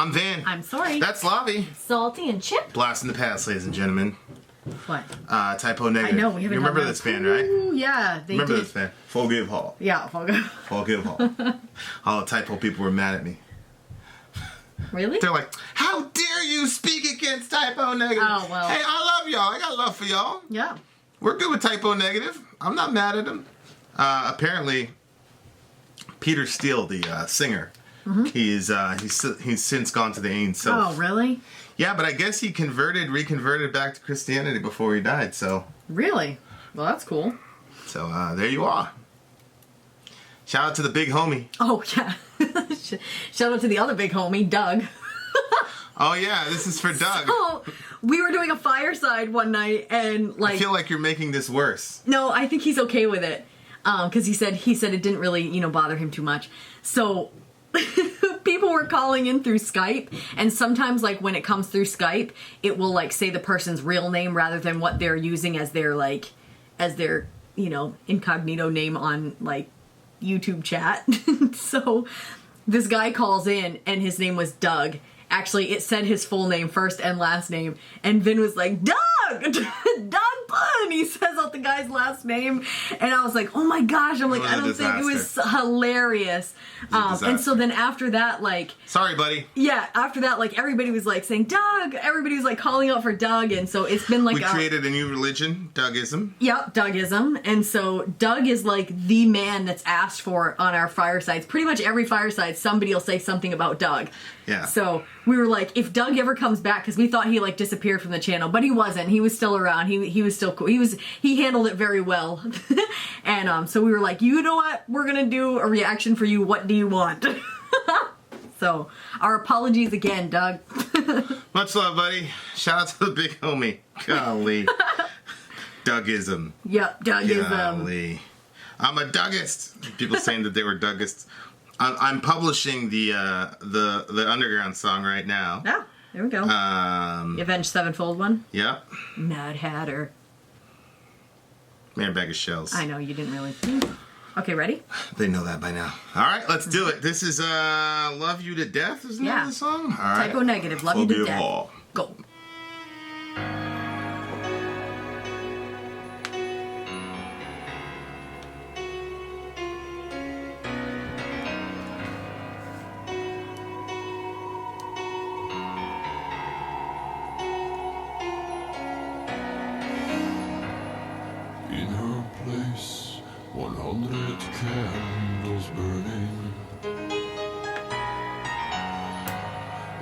I'm Vin. I'm Sori. That's Lavi. Salty and Chip. Blast in the past, ladies and gentlemen. What? Typo Negative. I know, we haven't You remember done this band, right? Ooh, yeah, they Remember did. this band? Forgive Hall. Yeah, Forgive Hall. All the typo people were mad at me. Really? They're like, how dare you speak against Typo Negative? Oh, well. Hey, I love y'all. I got love for y'all. Yeah. We're good with Typo Negative. I'm not mad at them. Apparently, Peter Steele, the singer, he's since gone to the angels. Oh, really? Yeah, but I guess he reconverted back to Christianity before he died. So Really? Well, that's cool. There you are. Shout out to the big homie. Oh, yeah. Shout out to the other big homie, Doug. Oh yeah, this is for Doug. So, we were doing a fireside one night, and I feel like you're making this worse. No, I think he's okay with it, because he said it didn't really bother him too much. So people were calling in through Skype, and sometimes when it comes through Skype, it will say the person's real name rather than what they're using as their incognito name on YouTube chat. So this guy calls in, and his name was Doug. Actually, it said his full name first and last name, and Vin was like, Doug! Doug Pun! He says out the guy's last name, and I was like, oh my gosh, I don't think it was hilarious. And so then after that, sorry, buddy. Yeah, after that, everybody was saying, Doug! Everybody was calling out for Doug, and so it's been we created a new religion, Dougism. Yep, Dougism. And so Doug is the man that's asked for on our firesides. Pretty much every fireside, somebody will say something about Doug. Yeah. So we were like, if Doug ever comes back, because we thought he disappeared from the channel, but he wasn't. He was still around. He was still cool. He handled it very well. And so we were like, you know what? We're gonna do a reaction for you. What do you want? So our apologies again, Doug. Much love, buddy. Shout out to the big homie. Golly. Dougism. Yep, Dougism. Golly. I'm a Dougist. People saying that they were Dougists. I'm publishing the Underground song right now. Yeah, there we go. The Avenged Sevenfold one? Yep. Mad Hatter. Man, bag of shells. I know, you didn't really. Okay, ready? They know that by now. All right, let's do it. This is Love You to Death, isn't that the song? All right. Typo Negative, Love You to Death. Go. In her place, 100 candles burning.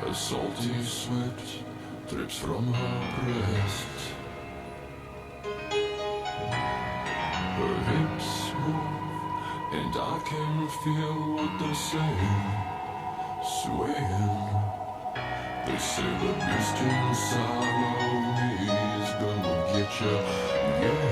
A salty sweat drips from her breast. Her hips move, and I can feel what they're saying. Swaying. They say the beast inside of me is gonna get ya, yeah.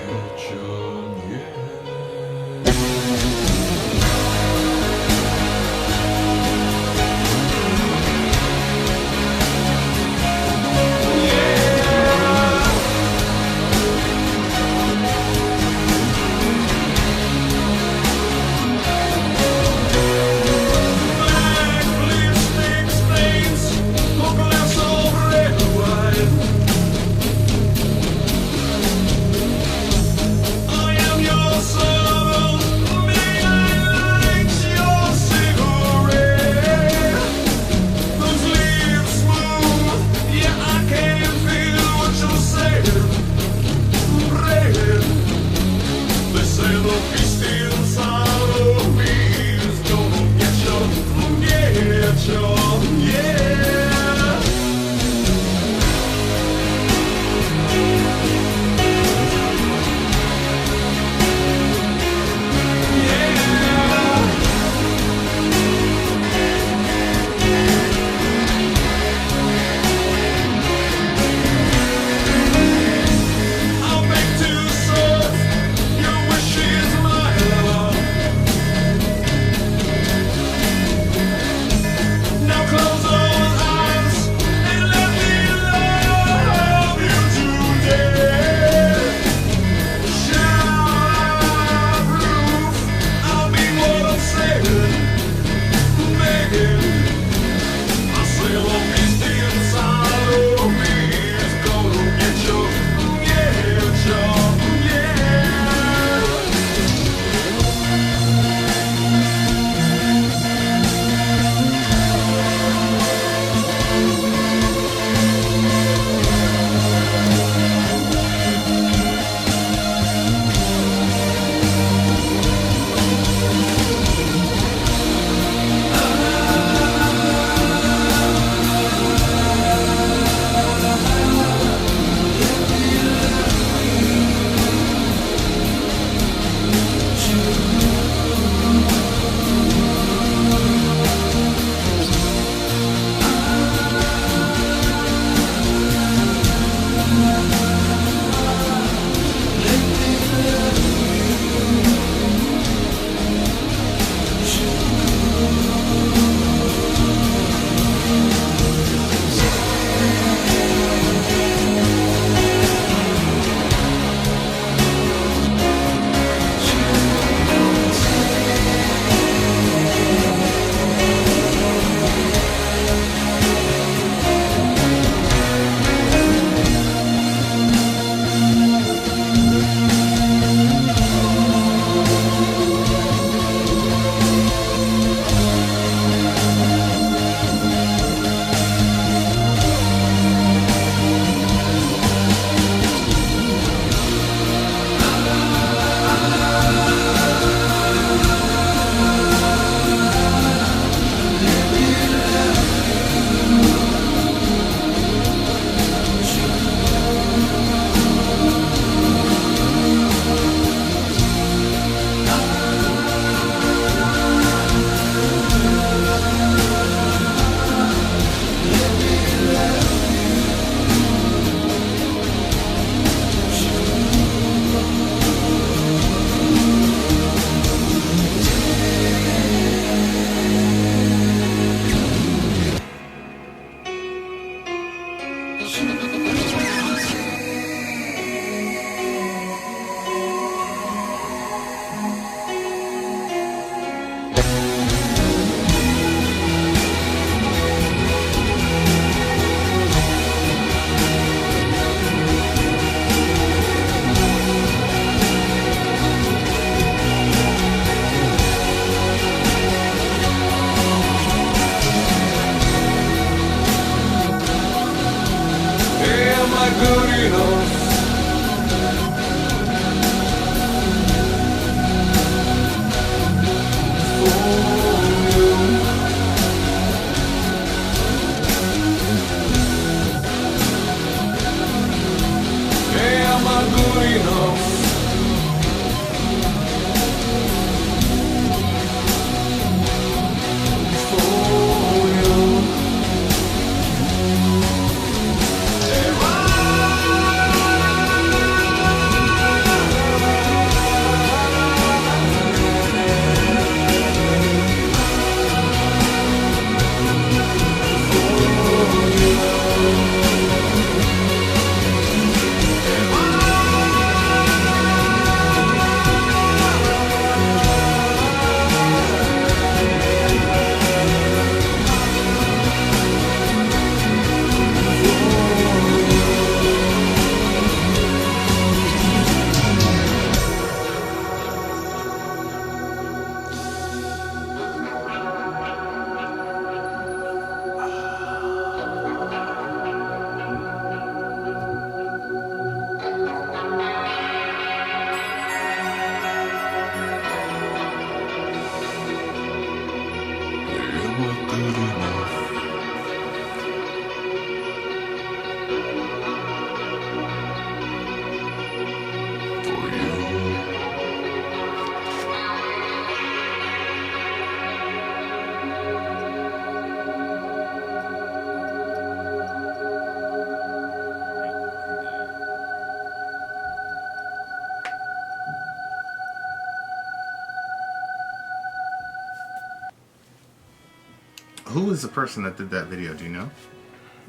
Who was the person that did that video? Do you know?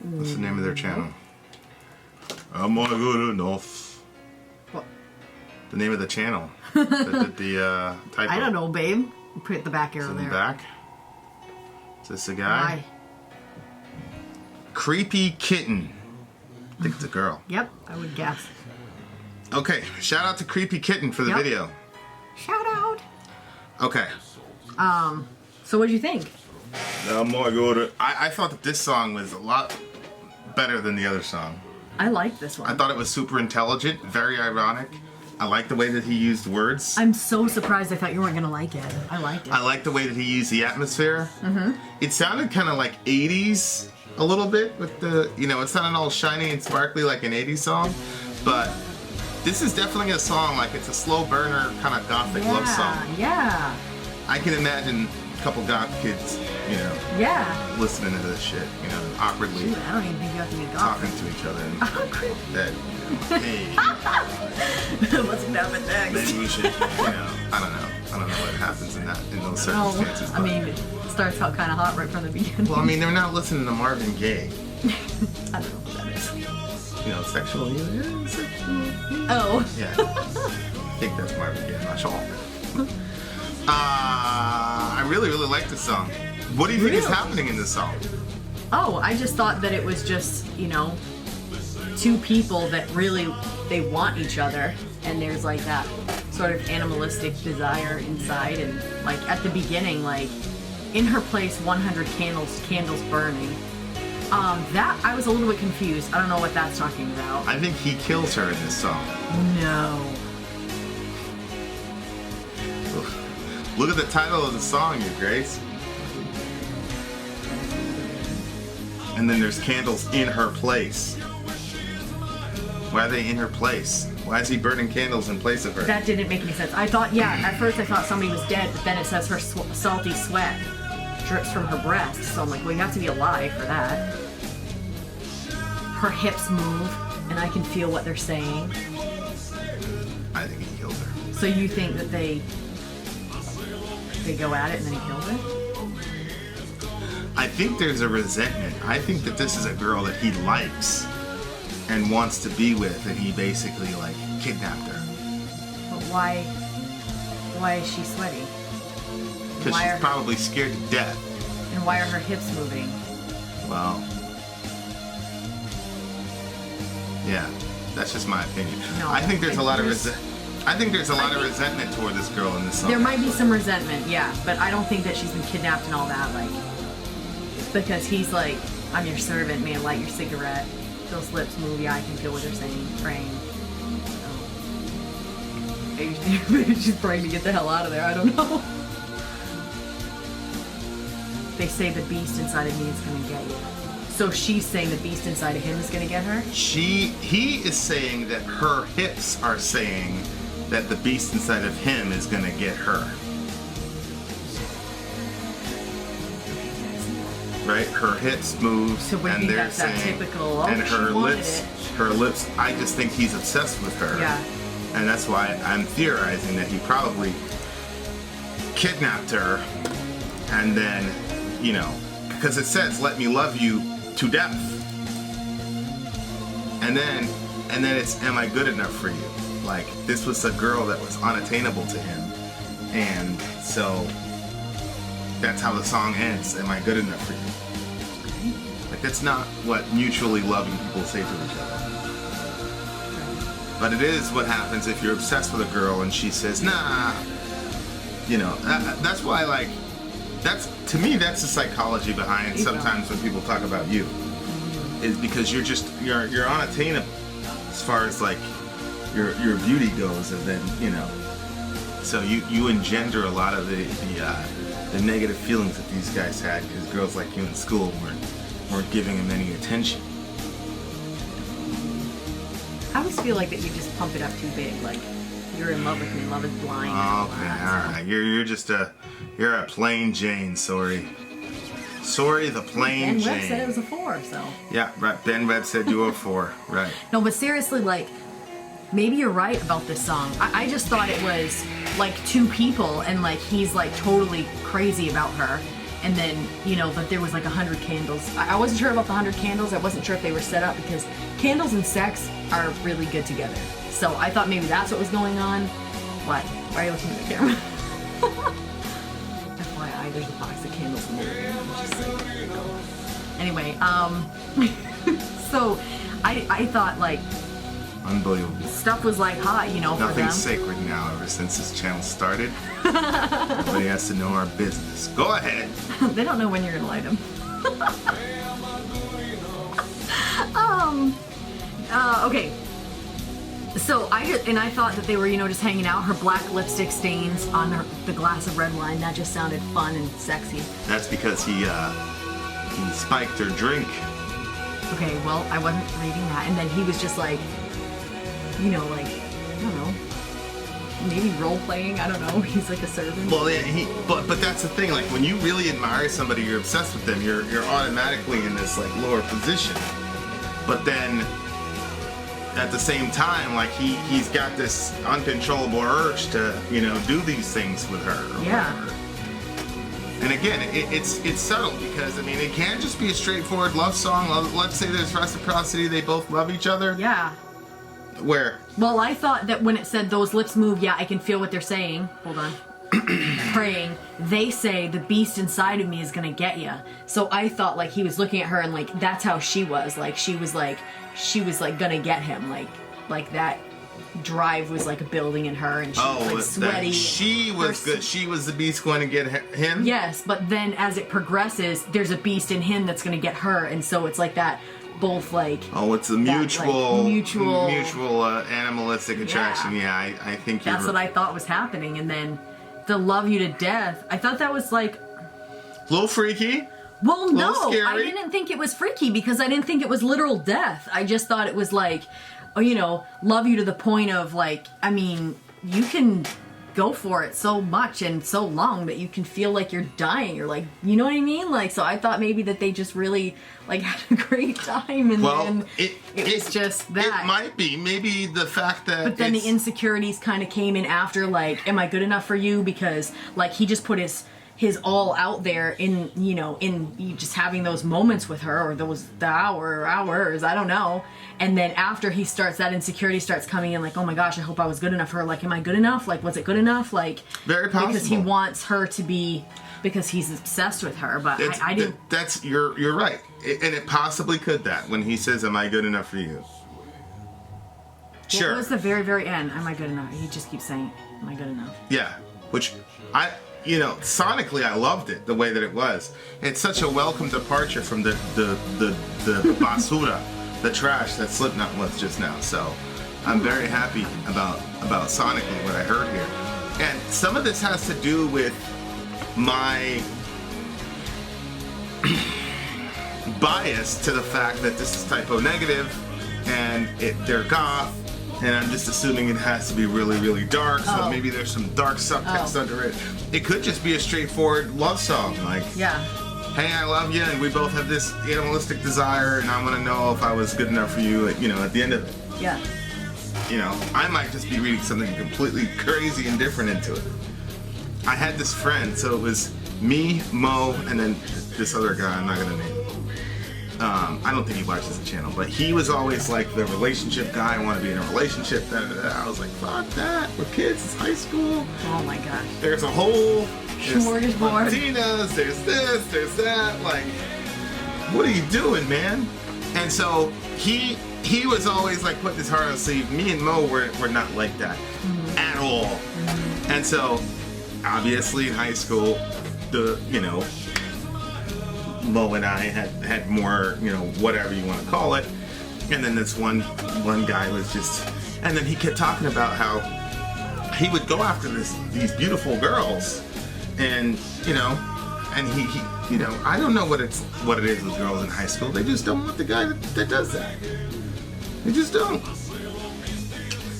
What's the name of their channel? Am I good enough? What? The name of the channel that did the typo. I don't know, babe. Put the back arrow Is it in there. the back? Is this a guy? Why? Creepy Kitten. I think it's a girl. Yep, I would guess. Okay, shout out to Creepy Kitten for the Yep. video. Shout out. Okay. So what'd you think? I thought that this song was a lot better than the other song. I like this one. I thought it was super intelligent, very ironic. I like the way that he used words. I'm so surprised I thought you weren't gonna like it. I liked it. I like the way that he used the atmosphere. Mm-hmm. It sounded kind of like 80s a little bit with the, it sounded all shiny and sparkly like an 80s song, but this is definitely a song, like it's a slow burner kind of gothic love song. Yeah. I can imagine a couple goth kids, Yeah. listening to this shit, awkwardly Dude, I don't even think you have to be talking gothic. to each other. And Awkward. that, hey, What's gonna happen next? maybe we should, I don't know. I don't know what happens in those circumstances. I mean, it starts out kind of hot right from the beginning. well, I mean, they're not listening to Marvin Gaye. I don't know what that is. Sexual. Oh. Yeah. I think that's Marvin Gaye. I'm not sure. I really, really like this song. What do you think is Really? happening in this song? Oh, I just thought that it was just, two people that really, they want each other. And there's like that sort of animalistic desire inside. And like at the beginning, like in her place, 100 candles burning. That, I was a little bit confused. I don't know what that's talking about. I think he kills her in this song. No. Look at the title of the song, Your Grace. And then there's candles in her place. Why are they in her place? Why is he burning candles in place of her? That didn't make any sense. I thought, at first I thought somebody was dead, but then it says her salty sweat drips from her breast. So I'm like, well, you have to be alive for that. Her hips move, and I can feel what they're saying. I think he kills her. So you think that they go at it and then he kills her? I think there's a resentment. I think that this is a girl that he likes and wants to be with, and he basically like kidnapped her. But why is she sweaty? Because Why she's are- probably scared to death. And why are her hips moving? Well, yeah, that's just my opinion. No, I think there's a lot of there's- resentment toward this girl in this song. There might be some resentment, yeah, but I don't think that she's been kidnapped and all that, like, because he's like, I'm your servant, man, light your cigarette. Those lips move, yeah, I can feel what they're saying, praying. So. Maybe she's praying to get the hell out of there, I don't know. They say the beast inside of me is gonna get you. So she's saying the beast inside of him is gonna get her? He is saying that her hips are saying that the beast inside of him is gonna get her. Right? Her hips move, So we and think they're that's that saying, typical, and she her wanted lips, it. her lips. I just think he's obsessed with her. Yeah. And that's why I'm theorizing that he probably kidnapped her, and then, because it says, "Let me love you to death," and then it's, "Am I good enough for you?" Like, this was a girl that was unattainable to him, and so that's how the song ends. Am I good enough for you? Like, that's not what mutually loving people say to each other. But it is what happens if you're obsessed with a girl and she says, nah. That's why, like, to me, that's the psychology behind sometimes when people talk about you. Is because you're unattainable as far as, like, your beauty goes, and then, so you engender a lot of the negative feelings that these guys had because girls like you in school weren't giving him any attention. I always feel like that you just pump it up too big, like you're in love with me, love is blind. Okay, alright. You're a plain Jane, Sori. Sori the plain And Jane. Webb said it was a 4, so. Yeah, right. Ben Webb said you were a 4. Right. No, but seriously, like, maybe you're right about this song. I just thought it was like two people, and like he's like totally crazy about her, And then, but there was like 100 candles. I wasn't sure about the 100 candles. I wasn't sure if they were set up because candles and sex are really good together. So I thought maybe that's what was going on. What? Why are you looking at the camera? FYI, there's a box of candles in the living room. Anyway, so I thought like Unbelievable. stuff was like hot, for them. Nothing's sacred now ever since this channel started. Everybody has to know our business. Go ahead. They don't know when you're gonna light them. Okay. So I thought that they were, just hanging out. Her black lipstick stains on the glass of red wine. That just sounded fun and sexy. That's because he spiked her drink. Okay, well, I wasn't reading that. And then he was just like, I don't know, maybe role playing. I don't know. He's like a servant. Well, yeah, but that's the thing. Like when you really admire somebody, you're obsessed with them. You're automatically in this like lower position. But then at the same time, like he's got this uncontrollable urge to do these things with her. Yeah. Whatever. And again, it's subtle because it can't just be a straightforward love song. Let's say there's reciprocity; they both love each other. Yeah. Where? Well, I thought that when it said those lips move, yeah, I can feel what they're saying. Hold on. Praying. They say the beast inside of me is gonna get you. So I thought like he was looking at her and like that's how she was. Like she was like gonna get him. Like that drive was like building in her and she was like sweaty. She was good. She was the beast going to get him? Yes, but then as it progresses, there's a beast in him that's going to get her, and so it's like that, both like... Oh, it's a mutual animalistic attraction. Yeah, I think that's what I thought was happening, and then the love you to death, I thought that was like... A little freaky. Well, no, scary. I didn't think it was freaky because I didn't think it was literal death. I just thought it was like... love you to the point of like, you can go for it so much and so long that you can feel like you're dying. You're like, you know what I mean? Like, so I thought maybe that they just really like had a great time and then it was just that. It might be. Maybe the fact that But then the insecurities kind of came in after like, am I good enough for you? Because like he just put his all out there in just having those moments with her or the hours, I don't know. And then after he starts, that insecurity starts coming in like, oh my gosh, I hope I was good enough for her. Like, am I good enough? Like, was it good enough? Like, very possible. Because he wants her to be, because he's obsessed with her. But I didn't. You're right. And it possibly could that when he says, am I good enough for you? Sure. What was the very, very end? Am I good enough? He just keeps saying, am I good enough? Yeah. Which sonically I loved it the way that it was. It's such a welcome departure from the basura, the trash that Slipknot was just now. So I'm very happy about sonically what I heard here. And some of this has to do with my bias to the fact that this is typo negative and they're goth. And I'm just assuming it has to be really, really dark, so maybe there's some dark subtext under it. It could just be a straightforward love song, like, yeah, hey, I love you, and we both have this animalistic desire, and I want to know if I was good enough for you, at the end of it. Yeah. I might just be reading something completely crazy and different into it. I had this friend, so it was me, Mo, and then this other guy, I'm not going to name. I don't think he watches the channel, but he was always like the relationship guy. I want to be in a relationship. I was like, fuck that. We're kids. It's high school. Oh my gosh. There's a whole smorgasbord. Martinas. There's this. There's that. Like, what are you doing, man? And so he was always like putting his heart on the sleeve. Me and Mo were not like that at all. Mm-hmm. And so obviously in high school, Mo and I had more, whatever you want to call it. And then this one guy was just, and then he kept talking about how he would go after these beautiful girls, and and he I don't know what it is with girls in high school. They just don't want the guy that does that. They just don't.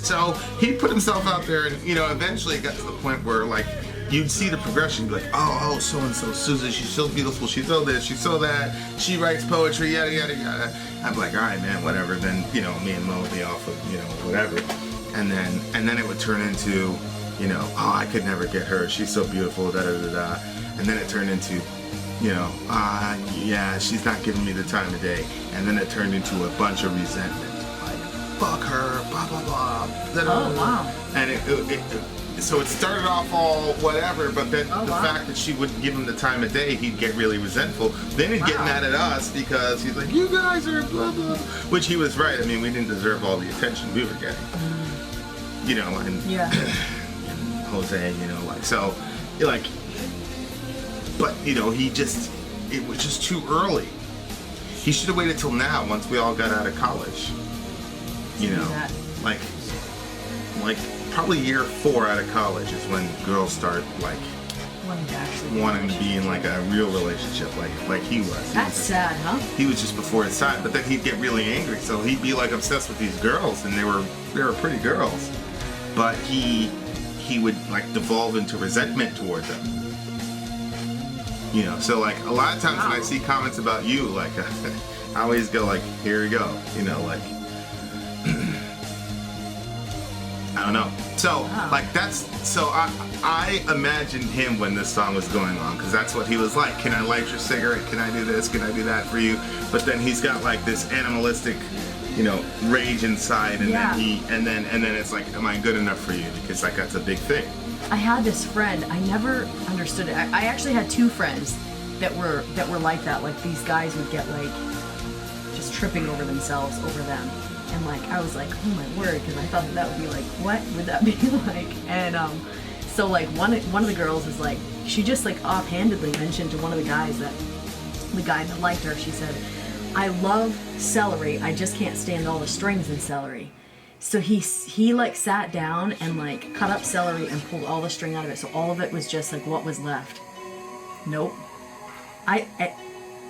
So he put himself out there, and eventually it got to the point where like you'd see the progression, you'd be like, oh, so-and-so, Susan, she's so beautiful, she's so this, she's so that, she writes poetry, yada, yada, yada. I'm like, all right, man, whatever. Then, me and Mo would be off of, whatever. And then it would turn into, oh, I could never get her, she's so beautiful, da, da, da, da. And then it turned into, yeah, she's not giving me the time of day. And then it turned into a bunch of resentment. Like, fuck her, blah, blah, blah. Oh, wow. And so it started off all whatever, but then the fact that she wouldn't give him the time of day, he'd get really resentful. Then he'd get mad at us because he's like, you guys are blah, blah. Which he was right. I mean, we didn't deserve all the attention we were getting. And Jose, so, but, it was just too early. He should have waited till now, once we all got out of college. Like probably year 4 out of college is when girls start, wanting to be in, a real relationship, like he was. That's sad, huh? He was just before his time, but then he'd get really angry, so he'd be, obsessed with these girls, and they were pretty girls. But he would, devolve into resentment toward them. So, a lot of times when I see comments about you, I always go, here we go, I don't know. So, I imagined him when this song was going on, because that's what he was like. Can I light your cigarette? Can I do this? Can I do that for you? But then he's got, this animalistic, rage inside, and then it's like, am I good enough for you? Because, that's a big thing. I had this friend, I never understood it. I actually had 2 friends that were like that. These guys would get, just tripping over themselves over them. And I was like, oh my word, because I thought that would be what would that be like? And so one of the girls is she just offhandedly mentioned to one of the guys the guy that liked her, she said, I love celery, I just can't stand all the strings in celery. So he sat down and cut up celery and pulled all the string out of it, so all of it was just what was left. Nope.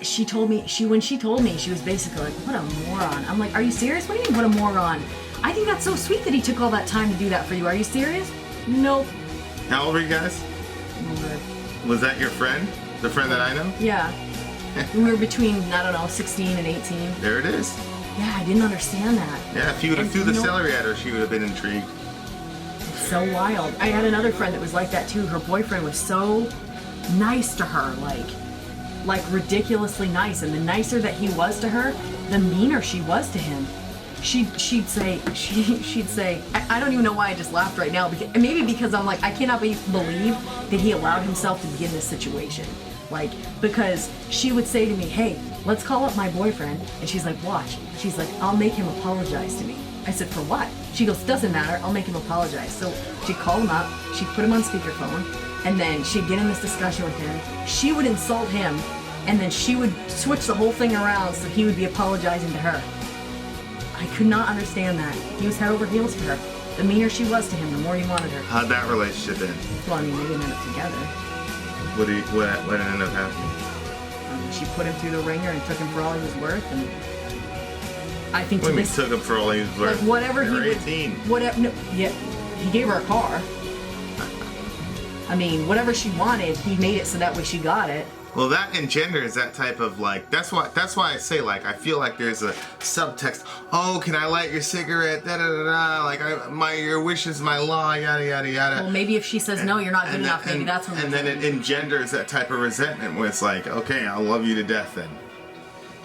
She told me, when she told me, she was basically what a moron. I'm like, are you serious? What do you mean, what a moron? I think that's so sweet that he took all that time to do that for you. Are you serious? Nope. How old were you guys? Was that your friend? The friend that I know? Yeah. We were between, 16 and 18. There it is. Yeah, I didn't understand that. Yeah, if you would have threw the celery at her, she would have been intrigued. So wild. I had another friend that was like that too. Her boyfriend was so nice to her, ridiculously nice, and the nicer that he was to her, the meaner she was to him. She'd say, I don't even know why I just laughed right now, maybe because I'm I cannot believe that he allowed himself to be in this situation. Because she would say to me, hey, let's call up my boyfriend, and she's like, watch. She's like, I'll make him apologize to me. I said, for what? She goes, doesn't matter, I'll make him apologize. So she'd call him up, she'd put him on speakerphone, and then she'd get in this discussion with him. She would insult him, and then she would switch the whole thing around so he would be apologizing to her. I could not understand that. He was head over heels for her. The meaner she was to him, the more he wanted her. How'd that relationship end? Well, they didn't end up together. What ended up happening? She put him through the ringer and took him for all he was worth, and I think what do you mean took him for all he was worth? Whatever they he were would, 18. Whatever. No, yeah, he gave her a car. I mean, whatever she wanted, he made it so that way she got it. Well, that engenders that type of that's why I say I feel like there's a subtext. Oh, can I light your cigarette? Da da da da. Your wish is my law. Yada yada yada. Well, maybe if she says no, you're not good enough. Maybe that's when. And then it engenders that type of resentment where it's okay, I'll love you to death. Then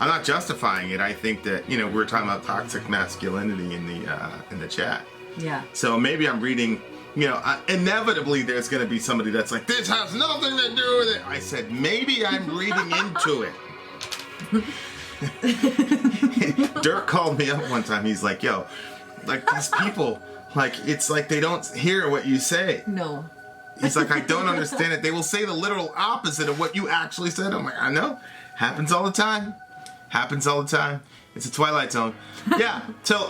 I'm not justifying it. I think that we were talking about toxic masculinity in the chat. Yeah. So maybe I'm reading. Inevitably there's going to be somebody that's like, this has nothing to do with it. I said, maybe I'm reading into it. Dirk called me up one time. He's like, yo, these people, it's they don't hear what you say. No. He's like, I don't understand it. They will say the literal opposite of what you actually said. I'm like, I know. Happens all the time. It's a Twilight Zone. Yeah, so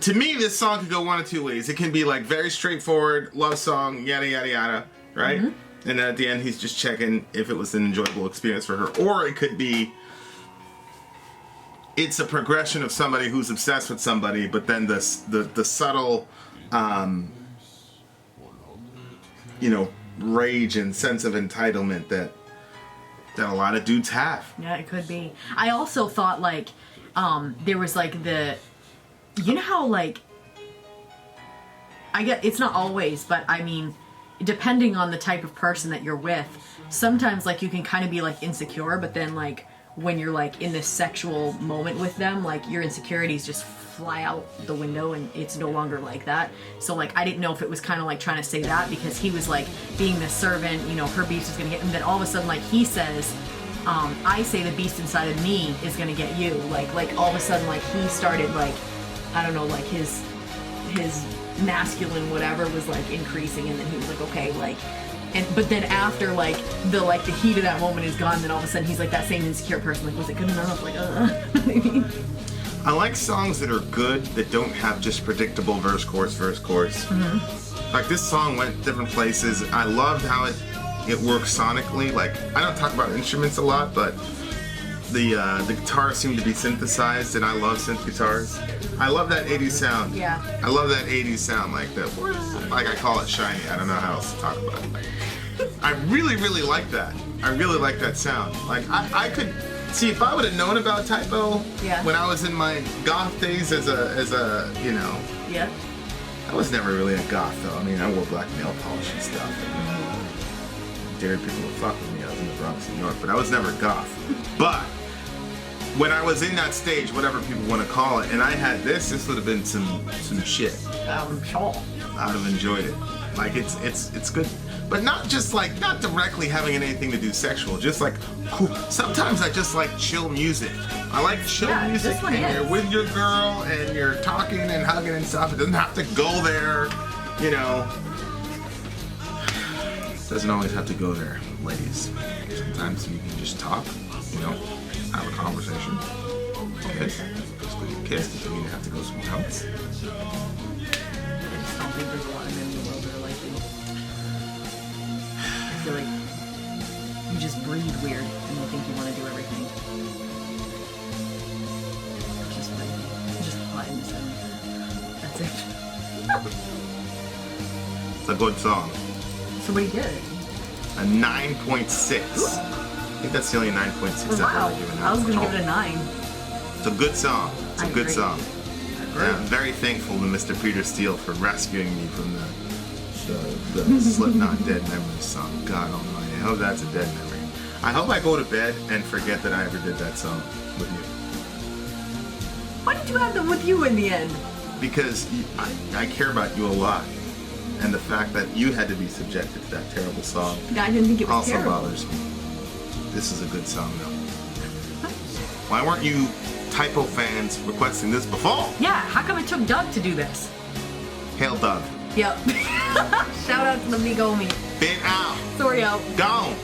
to me, this song could go one of two ways. It can be very straightforward, love song, yada, yada, yada, right? Mm-hmm. And then at the end, he's just checking if it was an enjoyable experience for her. Or it could be, it's a progression of somebody who's obsessed with somebody, but then the subtle, rage and sense of entitlement that a lot of dudes have. Yeah, it could be. I also thought there was the, how I get, it's not always, but I mean, depending on the type of person that you're with, sometimes like you can kind of be like insecure, but then like when you're like in this sexual moment with them, like your insecurities just fly out the window and it's no longer like that. So like I didn't know if it was kind of like trying to say that because he was like being the servant, you know, her beast is gonna get, and then all of a sudden like he says, I say the beast inside of me is gonna get you. Like all of a sudden like he started like, I don't know, like his masculine whatever was like increasing, and then he was like, okay, like, and but then after like the heat of that moment is gone, then all of a sudden he's like that same insecure person, like, was it good enough? Like, I mean, I like songs that are good that don't have just predictable verse chorus. Mm-hmm. Like this song went different places. I loved how it works sonically. Like I don't talk about instruments a lot, but the guitars seem to be synthesized, and I love synth guitars. I love that 80s sound. Yeah. I love that 80s sound, like that. Like I call it shiny. I don't know how else to talk about it. I really, really like that. I really like that sound. Like I could see if I would have known about typo when I was in my goth days as a you know. Yeah. I was never really a goth though. I mean, I wore black nail polish and stuff. And dared people to fuck with me. I was in the Bronx, New York, but I was never goth. But when I was in that stage, whatever people want to call it, and I had this would have been some shit. Sure. I'd have enjoyed it. Like it's good, but not just like not directly having anything to do sexual. Just like cool. Sometimes I just like chill music. I like chill music, and you're with your girl and you're talking and hugging and stuff. It doesn't have to go there, you know. It doesn't always have to go there, ladies. Sometimes you can just talk, you know. Have a conversation. Kiss. Just go get kissed. Doesn't mean you have to go somewhere else. I just don't think there's a lot of men in the world that are like you. I feel like you just breathe weird and you think you want to do everything. Just like, just hot in the sun. That's it. It's a good song. So what do you get? A 9.6. I think that's the only 9.6 Wow. I've ever given out. I was going to give it a 9. It's a good song. It's a good agree. song. Yeah, I'm very thankful to Mr. Peter Steele for rescuing me from the Slipknot Dead Memories song. God almighty. I hope that's a dead memory. I hope I go to bed and forget that I ever did that song with you. Why did you have them with you in the end? Because I care about you a lot. And the fact that you had to be subjected to that terrible song I didn't think it was also terrible. bothers me. This is a good song, though. Why weren't you typo fans requesting this before? Yeah, how come it took Doug to do this? Hail Doug. Yep. Shout out to the big homie. Vin out. Sori out. Gone.